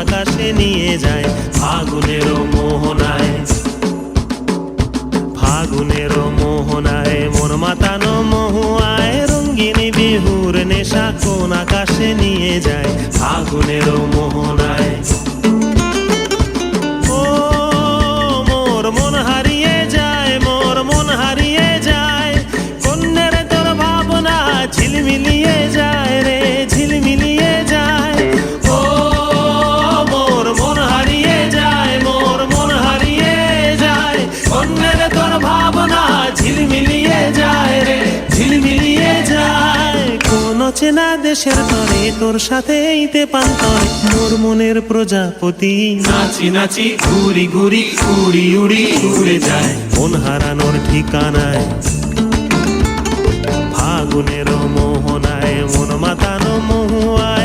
আকাশে নিয়ে যায় ফাগুনেরও মোহনায়। ফাগুনেরও মোহনায় মন মাতানো মহুয়ায়, রঙ্গিনী বিহুর নেশা কোন আকাশে নিয়ে যায় ফাগুনেরও মোহনায়। ও মোর মন হারিয়ে যায়, মোর মন হারিয়ে যায়, কন্যের তোর ভাবনা ঝিলমিলিয়ে যায় রে, ঝিলমিলিয়ে যায়। ও মোর মন হারিয়ে যায়, মোর মন হারিয়ে যায়, কন্যের তোর ভাবনা ঝিলমিলিয়ে যায় রে, ঝিলমিলিয়ে যায়। কোন চেনা দেশের তরে তোর সাথে এইতে পান্তরে, মোর মনের প্রজাপতি নাচি নাচি ঘুরি ঘুরি উড়ি উড়ি উড়ে যায় মন হারানোর ঠিকানায়। ফাগুনের মোহনায় মন মাতানো মহুয়ায়,